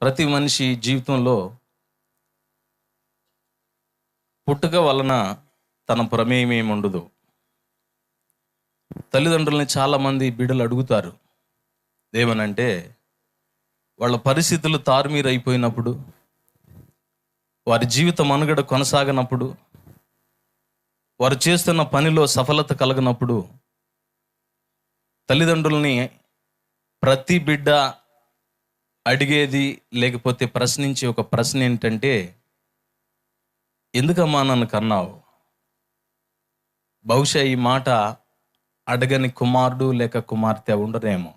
ప్రతి మనిషి జీవితంలో పుట్టుక వలన తన ప్రమేయం ఏమి ఉండదు. తల్లిదండ్రులని చాలామంది బిడ్డలు అడుగుతారు ఏమనంటే, వాళ్ళ పరిస్థితులు తారుమీరైపోయినప్పుడు, వారి జీవిత మనుగడ కొనసాగనప్పుడు, వారు చేస్తున్న పనిలో సఫలత కలగనప్పుడు, తల్లిదండ్రుల్ని ప్రతి బిడ్డ అడిగేది లేకపోతే ప్రశ్నించే ఒక ప్రశ్న ఏంటంటే, ఎందుకమ్మా నన్ను కన్నావు? బహుశా ఈ మాట అడగని కుమారుడు లేక కుమార్తె ఉండరేమో.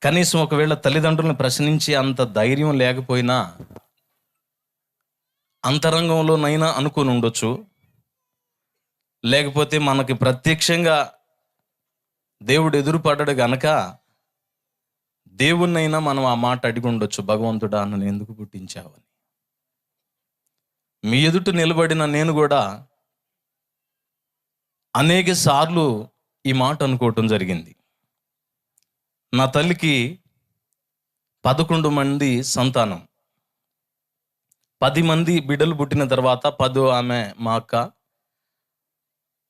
కనీసం ఒకవేళ తల్లిదండ్రులను ప్రశ్నించి అంత ధైర్యం లేకపోయినా అంతరంగంలోనైనా అనుకుని ఉండొచ్చు. లేకపోతే మనకి ప్రత్యక్షంగా దేవుడు ఎదురుపడ్డాడు గనక దేవుణ్ణైనా మనం ఆ మాట అడిగి ఉండొచ్చు, భగవంతుడా నన్ను ఎందుకు పుట్టించావని. మీ ఎదుట నిలబడిన నేను కూడా అనేక సార్లు ఈ మాట అనుకోవటం జరిగింది. నా తల్లికి 11 మంది సంతానం. 10 మంది బిడ్డలు పుట్టిన తర్వాత 10 ఆమె మా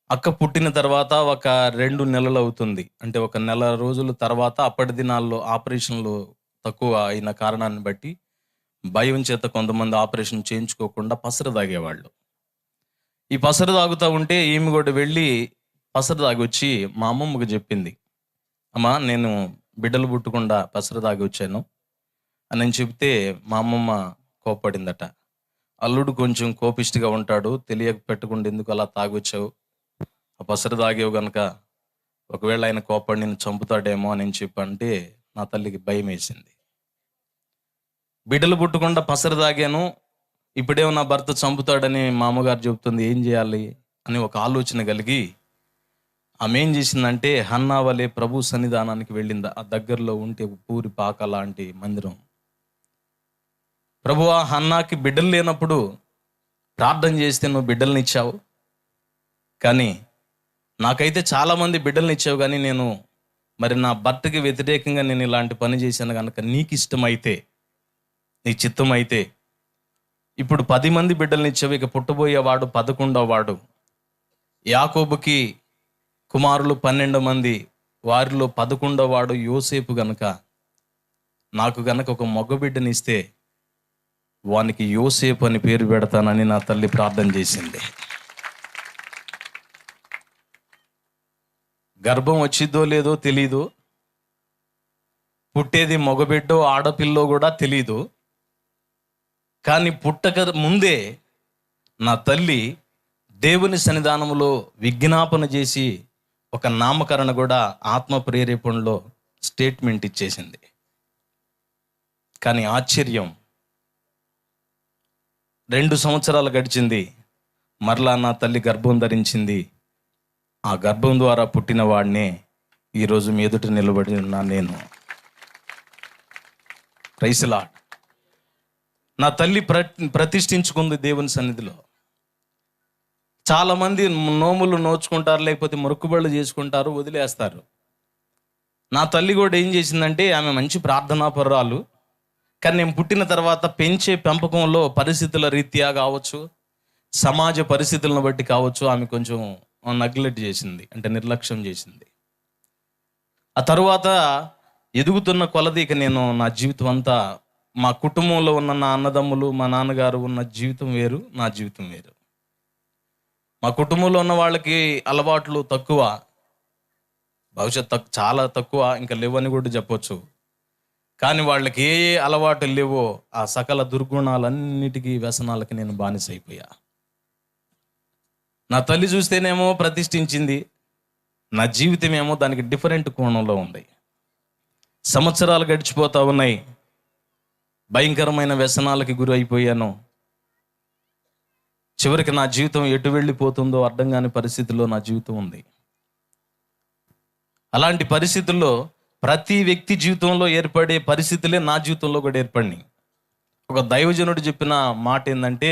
అక్క పుట్టిన తర్వాత ఒక 2 నెలలు అవుతుంది. అంటే ఒక నెల రోజుల తర్వాత అప్పటి దినాల్లో ఆపరేషన్లు తక్కువ అయిన కారణాన్ని బట్టి భయం చేత కొంతమంది ఆపరేషన్ చేయించుకోకుండా పసరు తాగేవాళ్ళు. ఈ పసరు తాగుతూ ఉంటే ఈమె కూడా వెళ్ళి పసరు తాగి వచ్చి మా అమ్మమ్మకు చెప్పింది, అమ్మా నేను బిడ్డలు పుట్టకుండా పసరు తాగి వచ్చాను అని నేను చెప్తే మా అమ్మమ్మ కోప్పడిందట. అల్లుడు కొంచెం కోపిష్టిగా ఉంటాడు, తెలియక పెట్టకుండా ఎందుకు అలా తాగొచ్చావు? ఆ పసరు తాగేవు గనక ఒకవేళ ఆయన కోపడి నేను చంపుతాడేమో అని చెప్పంటే నా తల్లికి భయం వేసింది. బిడ్డలు పుట్టకుండా పసరు తాగాను, ఇప్పుడేమో నా భర్త చంపుతాడని మా అమ్మగారు చెబుతుంది, ఏం చేయాలి అని ఒక ఆలోచన కలిగి ఆమె ఏం చేసిందంటే హన్నా వలె ప్రభు సన్నిధానానికి వెళ్ళింది. ఆ దగ్గరలో ఉంటే పూరి పాక లాంటి మందిరం. ప్రభువా, హన్నాకి బిడ్డలు లేనప్పుడు ప్రార్థన చేస్తే నువ్వు బిడ్డల్ని ఇచ్చావు, కానీ నాకైతే చాలామంది బిడ్డల్ని ఇచ్చావు, కానీ నేను మరి నా భర్తకి వ్యతిరేకంగా నేను ఇలాంటి పని చేశాను కనుక నీకు ఇష్టమైతే, నీ చిత్తం అయితే ఇప్పుడు 10 మంది బిడ్డల్ని ఇచ్చావు, ఇక పుట్టబోయేవాడు 11వ వాడు. యాకోబుకి కుమారులు 12 మంది, వారిలో 11వ వాడు యోసేపు గనక నాకు గనక ఒక మగ బిడ్డనిస్తే వానికి యోసేపు అని పేరు పెడతానని నా తల్లి ప్రార్థన చేసింది. గర్భం వచ్చిద్దో లేదో తెలీదు, పుట్టేది మగబిడ్డో ఆడపిల్లో కూడా తెలీదు, కానీ పుట్టక ముందే నా తల్లి దేవుని సన్నిధానంలో విజ్ఞాపన చేసి ఒక నామకరణ కూడా ఆత్మ ప్రేరేపణలో స్టేట్మెంట్ ఇచ్చేసింది. కానీ ఆశ్చర్యం, 2 సంవత్సరాలు గడిచింది, మరలా నా తల్లి గర్భం ధరించింది. ఆ గర్భం ద్వారా పుట్టిన వాడినే ఈరోజు మీ ఎదుట నిలబడి ఉన్నా నేను. Praise lord. నా తల్లి ప్రతిష్ఠించుకుంది దేవుని సన్నిధిలో. చాలామంది నోములు నోచుకుంటారు, లేకపోతే మొక్కుబళ్ళు చేసుకుంటారు, వదిలేస్తారు. నా తల్లి కూడా ఏం చేసిందంటే, ఆమె మంచి ప్రార్థనాపరురాలు, కానీ నేను పుట్టిన తర్వాత పెంచే పెంపకంలో పరిస్థితుల రీత్యా కావచ్చు, సమాజ పరిస్థితులను బట్టి కావచ్చు, ఆమె కొంచెం నెగ్లెక్ట్ చేసింది, అంటే నిర్లక్ష్యం చేసింది. ఆ తరువాత ఎదుగుతున్న కొలది ఇక నేను నా జీవితం అంతా, మా కుటుంబంలో ఉన్న నా అన్నదమ్ములు, మా నాన్నగారు ఉన్న జీవితం వేరు, నా జీవితం వేరు. మా కుటుంబంలో ఉన్న వాళ్ళకి అలవాట్లు తక్కువ, భవిష్యత్తు చాలా తక్కువ, ఇంకా లేవని కూడా చెప్పొచ్చు. కానీ వాళ్ళకి ఏ ఏ అలవాట్లు లేవో ఆ సకల దుర్గుణాలన్నిటికీ, వ్యసనాలకి నేను బానిస అయిపోయా. నా తల్లి చూస్తేనేమో ప్రతిష్ఠించింది, నా జీవితం ఏమో దానికి డిఫరెంట్ కోణంలో ఉంది. సంవత్సరాలు గడిచిపోతా ఉన్నాయి, భయంకరమైన వ్యసనాలకి గురి అయిపోయాను. చివరికి నా జీవితం ఎటు వెళ్ళిపోతుందో అర్థం కాని పరిస్థితుల్లో నా జీవితం ఉంది. అలాంటి పరిస్థితుల్లో ప్రతి వ్యక్తి జీవితంలో ఏర్పడే పరిస్థితులే నా జీవితంలో కూడా ఏర్పడినాయి. ఒక దైవజనుడు చెప్పిన మాట ఏంటంటే,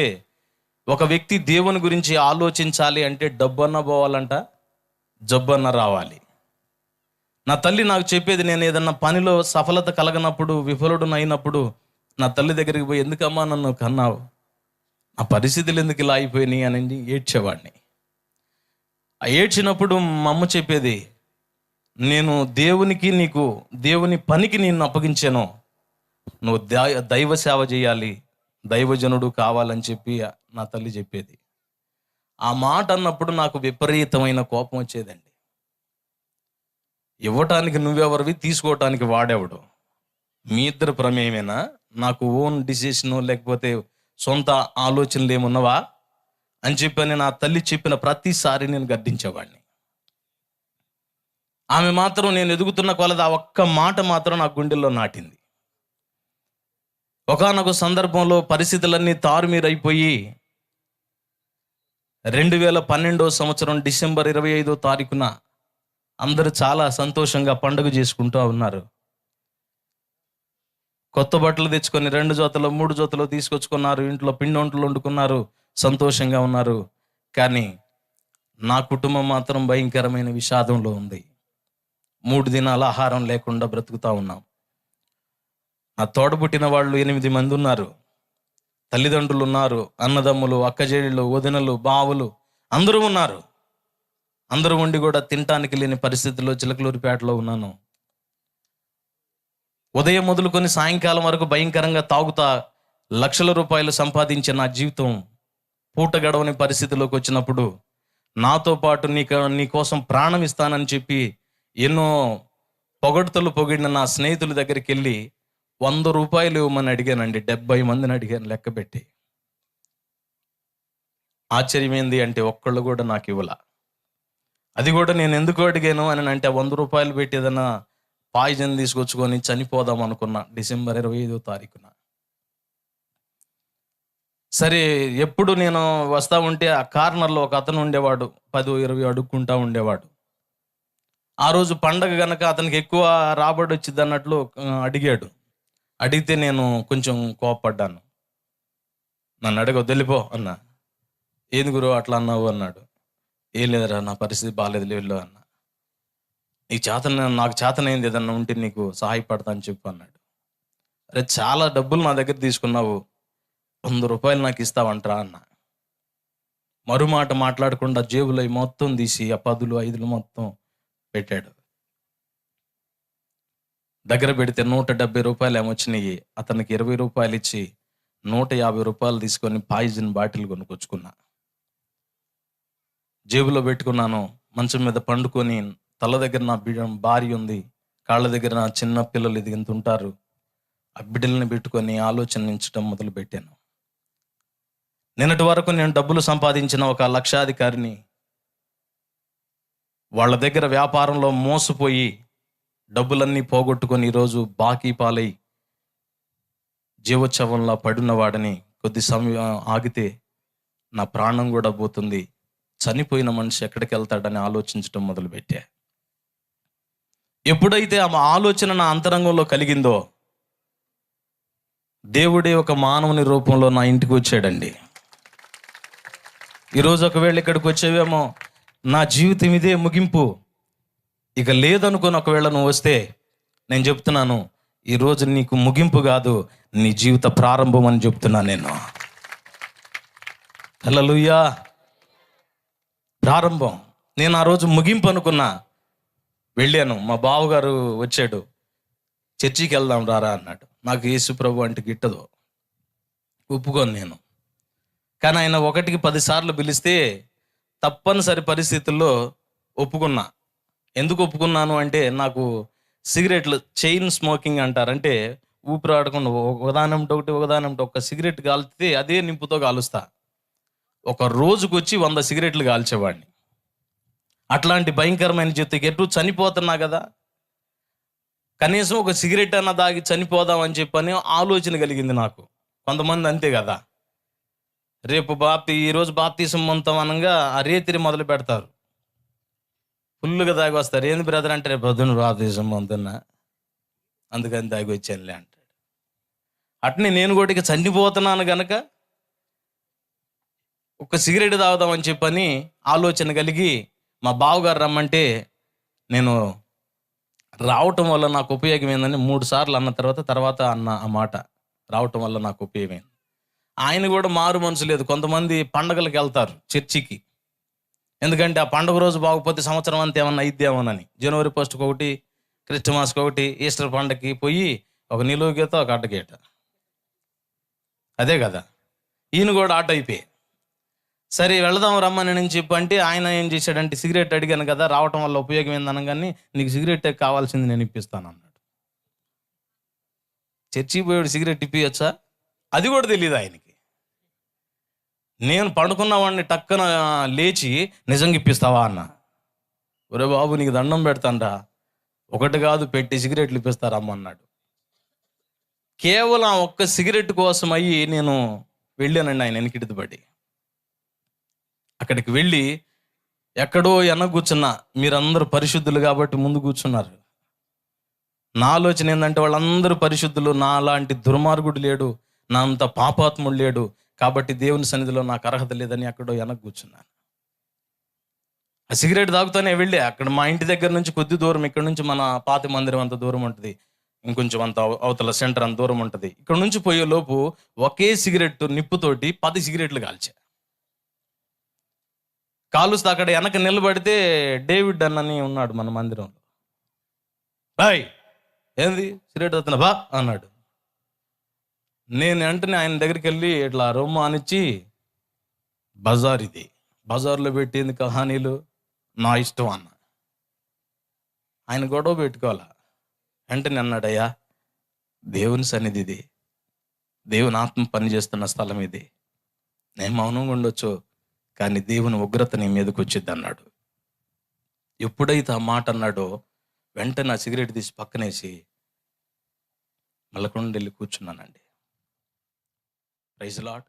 ఒక వ్యక్తి దేవుని గురించి ఆలోచించాలి అంటే డబ్బన్న పోవాలంట, జబ్బన్న రావాలి. నా తల్లి నాకు చెప్పేది, నేను ఏదన్నా పనిలో సఫలత కలగనప్పుడు, విఫలుడునైనప్పుడు నా తల్లి దగ్గరికి పోయి, ఎందుకమ్మా నన్ను కన్నావు, ఆ పరిస్థితులు ఎందుకు ఇలా అయిపోయినాయి అని ఏడ్చేవాడిని. ఆ ఏడ్చినప్పుడు మా అమ్మ చెప్పేది, నేను దేవుని పనికి నిన్ను అప్పగించాను, నువ్వు దైవ సేవ చేయాలి, దైవజనుడు కావాలని చెప్పి నా తల్లి చెప్పేది. ఆ మాట అన్నప్పుడు నాకు విపరీతమైన కోపం వచ్చేదండి. ఇవ్వటానికి నువ్వెవరివి, తీసుకోవటానికి వాడేవాడు? మీ ఇద్దరు ప్రమేయమేనా? నాకు ఓన్ డిసిషను లేకపోతే సొంత ఆలోచనలు ఏమున్నవా అని చెప్పని నా తల్లి చెప్పిన ప్రతిసారి నేను గద్దించేవాడిని. ఆమె మాత్రం నేను ఎదుగుతున్న కొలది ఆ ఒక్క మాట మాత్రం నా గుండెల్లో నాటింది. ఒకానొక సందర్భంలో పరిస్థితులన్నీ తారుమీరైపోయి 2012 సంవత్సరం డిసెంబర్ 25వ తారీఖున అందరూ చాలా సంతోషంగా పండుగ చేసుకుంటూ ఉన్నారు. కొత్త బట్టలు తెచ్చుకొని 2 జతలు 3 జతలు తీసుకొచ్చుకున్నారు. ఇంట్లో పిండి వంటలు వండుకున్నారు, సంతోషంగా ఉన్నారు. కానీ నా కుటుంబం మాత్రం భయంకరమైన విషాదంలో ఉంది. 3 దినాల ఆహారం లేకుండా బ్రతుకుతా ఉన్నాం. నా తోడబుట్టిన వాళ్ళు 8 మంది ఉన్నారు. తల్లిదండ్రులు ఉన్నారు, అన్నదమ్ములు, అక్కజేళ్ళు, వదినలు, బావులు అందరూ ఉన్నారు. అందరూ ఉండి కూడా తినటానికి లేని పరిస్థితుల్లో చిలకలూరిపేటలో ఉన్నాను. ఉదయం మొదలుకొని సాయంకాలం వరకు భయంకరంగా తాగుతా లక్షల రూపాయలు సంపాదించిన నా జీవితం పూట గడవని పరిస్థితిలోకి వచ్చినప్పుడు, నాతో పాటు నీ కోసం ప్రాణం ఇస్తానని చెప్పి ఎన్నో పొగడ్తలు పొగిడిన నా స్నేహితుల దగ్గరికి వెళ్ళి 100 రూపాయలు ఇవ్వమని అడిగానండి. 70 మందిని అడిగాను లెక్కబెట్టి. ఆశ్చర్యమైంది అంటే ఒక్కళ్ళు కూడా నాకు ఇవ్వలా. అది కూడా నేను ఎందుకు అడిగాను అని అంటే, 100 రూపాయలు పెట్టి ఏదైనా పాయిజన్ తీసుకొచ్చుకొని చనిపోదాం అనుకున్నా డిసెంబర్ 25వ తారీఖున. సరే, ఎప్పుడు నేను వస్తా ఉంటే ఆ కార్నర్లో ఒక అతను ఉండేవాడు, 10-20 అడుక్కుంటా ఉండేవాడు. ఆ రోజు పండగ గనక అతనికి ఎక్కువ రాబడి వచ్చింది అన్నట్లు అడిగాడు. అడిగితే నేను కొంచెం కోపడ్డాను. నన్ను అడగ వెళ్ళిపో అన్నా. ఏంది గురు అట్లా అన్నావు అన్నాడు. ఏం లేదురా, నా పరిస్థితి బాగాలేదు, లేవులో అన్న. నాకు చేతనైంది ఏదన్నా ఉంటే నీకు సహాయపడతా అని చెప్పు అన్నాడు. అరే, చాలా డబ్బులు నా దగ్గర తీసుకున్నావు, 100 రూపాయలు నాకు ఇస్తావంటరా అన్న. మరుమాట మాట్లాడకుండా జేబులో మొత్తం తీసి ఆ 10లు 5లు మొత్తం పెట్టాడు. దగ్గర పెడితే 170 రూపాయలు ఏమొచ్చినాయి. అతనికి 20 రూపాయలు ఇచ్చి 150 రూపాయలు తీసుకొని పాయిజన్ బాటిల్ కొనుక్కొచ్చుకున్నా. జేబులో పెట్టుకున్నాను. మంచం మీద పండుకొని తల దగ్గర నా భార్య ఉంది, కాళ్ళ దగ్గర నా చిన్న పిల్లలు ఇది ఎంత ఉంటారు. ఆ బిడ్డల్ని పెట్టుకొని ఆలోచించడం మొదలు పెట్టాను. నిన్నటి వరకు నేను డబ్బులు సంపాదించిన ఒక లక్షాధికారిని వాళ్ళ దగ్గర వ్యాపారంలో మోసపోయి డబ్బులన్నీ పోగొట్టుకొని ఈరోజు బాకీ పాలై జీవోత్సవంలో పడున్నవాడని కొద్ది సమయం ఆగితే నా ప్రాణం కూడా పోతుంది, చనిపోయిన మనిషి ఎక్కడికి వెళ్తాడని ఆలోచించడం మొదలుపెట్టా. ఎప్పుడైతే ఆ ఆలోచన నా అంతరంగంలో కలిగిందో, దేవుడే ఒక మానవుని రూపంలో నా ఇంటికి వచ్చాడండి. ఈరోజు ఒకవేళ ఇక్కడికి వచ్చేవేమో, నా జీవితం ఇదే ముగింపు, ఇక లేదనుకొని ఒకవేళ నువ్వు వస్తే, నేను చెప్తున్నాను, ఈరోజు నీకు ముగింపు కాదు, నీ జీవిత ప్రారంభం అని చెప్తున్నాను నేను. హల్లెలూయా. ప్రారంభం. నేను ఆ రోజు ముగింపు అనుకున్నా. వెళ్ళాను, మా బావగారు వచ్చాడు, చర్చికి వెళ్దాం రారా అన్నాడు. నాకు యేసు ప్రభు అంటే గిట్టదు, ఒప్పుకోను నేను. కానీ ఆయన 1కి 10 సార్లు పిలిస్తే తప్పనిసరి పరిస్థితుల్లో ఒప్పుకున్నా. ఎందుకు ఒప్పుకున్నాను అంటే, నాకు సిగరెట్లు, చైన్ స్మోకింగ్ అంటారంటే ఊపిరి ఆడకుండా ఒకదానంటే ఒక సిగరెట్ కాల్చితే అదే నింపుతో కాలుస్తా. ఒక రోజుకు వచ్చి 100 సిగరెట్లు కాల్చేవాడిని. అట్లాంటి భయంకరమైన జీవితం, ఎటు చనిపోతున్నా కదా, కనీసం ఒక సిగరెట్ అన్న దాగి చనిపోదాం అని చెప్పని ఆలోచన కలిగింది నాకు. కొంతమంది అంతే కదా, రేపు ఈరోజు బాప్తీసం పొందుతాం అనగా ఆ రేతిరి మొదలు పెడతారు, ఫుల్గా దాగి వస్తారు. ఏంది బ్రదర్ అంటే, రేపు పొద్దున్న బాప్తీసం పొందుతున్నా, అందుకని దాగి వచ్చానులే అంటాడు. అట్నే నేను కూడా ఇక చనిపోతున్నాను గనక ఒక సిగరెట్ తాగుదామని చెప్పని ఆలోచన కలిగి మా బావగారు రమ్మంటే నేను రావటం వల్ల నాకు ఉపయోగం ఏందని 3 సార్లు అన్న తర్వాత అన్న ఆ మాట, రావటం వల్ల నాకు ఉపయోగం ఏంది. ఆయన కూడా మారు మనసు లేదు. కొంతమంది పండగలకు వెళ్తారు చర్చికి, ఎందుకంటే ఆ పండుగ రోజు బాగోపోతే సంవత్సరం అంతా ఏమన్నా అయిద్దేమోనని. జనవరి 1కి ఒకటి, క్రిస్టమాస్కి ఒకటి, ఈస్టర్ పండగకి పోయి ఒక నిలువు గీత, ఒక అడ్డగీత, అదే కదా. ఈయన కూడా ఆట అయిపోయి, సరే వెళదాం రమ్మని నేను చెప్పంటే ఆయన ఏం చేశాడంటే, సిగరెట్ అడిగాను కదా, రావటం వల్ల ఉపయోగం ఏందనగానే, నీకు సిగరెట్ కావాల్సింది నేను ఇప్పిస్తాను అన్నాడు. చర్చికి పోయాడు, సిగరెట్ ఇప్పియొచ్చా? అది కూడా తెలియదు ఆయనకి. నేను పడుకున్న వాడిని టక్కన లేచి, నిజంగా ఇప్పిస్తావా అన్న. ఒరే బాబు, నీకు దండం పెడతానరా, ఒకటి కాదు పెట్టి సిగరెట్లు ఇప్పిస్తారా అమ్మన్నాడు. కేవలం ఒక్క సిగరెట్ కోసం అయ్యి నేను వెళ్ళానండి ఆయన వెనకిడిది పడి. అక్కడికి వెళ్ళి ఎక్కడో కూర్చున్నా, మీరందరూ పరిశుద్ధులు కాబట్టి ముందు కూర్చున్నారు. నా ఆలోచన ఏంటంటే, వాళ్ళందరూ పరిశుద్ధులు, నా లాంటి దుర్మార్గుడు లేడు, నా అంత పాపాత్ముడు లేడు, కాబట్టి దేవుని సన్నిధిలో నాకు అర్హత లేదని అక్కడో కూర్చున్నాను. ఆ సిగరెట్ తాగుతానే వెళ్ళి, అక్కడ మా ఇంటి దగ్గర నుంచి కొద్ది దూరం, ఇక్కడ నుంచి మన పాత మందిరం అంత దూరం ఉంటుంది, ఇంకొంచెం అంత అవతల సెంటర్ అంత దూరం ఉంటుంది. ఇక్కడ నుంచి పోయే లోపు ఒకే సిగరెట్ నిప్పుతోటి 10 సిగరెట్లు కాల్చా. కాలుస్తే అక్కడ వెనక నిలబడితే డేవిడ్ అన్నని ఉన్నాడు మన మందిరంలో. బాయ్, ఏంది సిగరెట్ వస్తున్నా బా అన్నాడు. నేను వెంటనే ఆయన దగ్గరికి వెళ్ళి ఇట్లా రొమ్మ అనిచ్చి, బజార్ ఇది, బజార్లో పెట్టింది కహానీలు, నా ఇష్టం అన్న. ఆయన గొడవ పెట్టుకోవాలా. వెంటనే అన్నాడయ్యా, దేవుని సన్నిధి ఇది, దేవుని ఆత్మ పనిచేస్తున్న స్థలం ఇది, నేను మౌనంగా ఉండొచ్చు, కానీ దేవుని ఉగ్రత నీ మీదకి వచ్చింది అన్నాడు. ఎప్పుడైతే ఆ మాట అన్నాడో, వెంటనే ఆ సిగరెట్ తీసి పక్కనేసి మళ్ళకుండా వెళ్ళి కూర్చున్నానండి. Praise lord.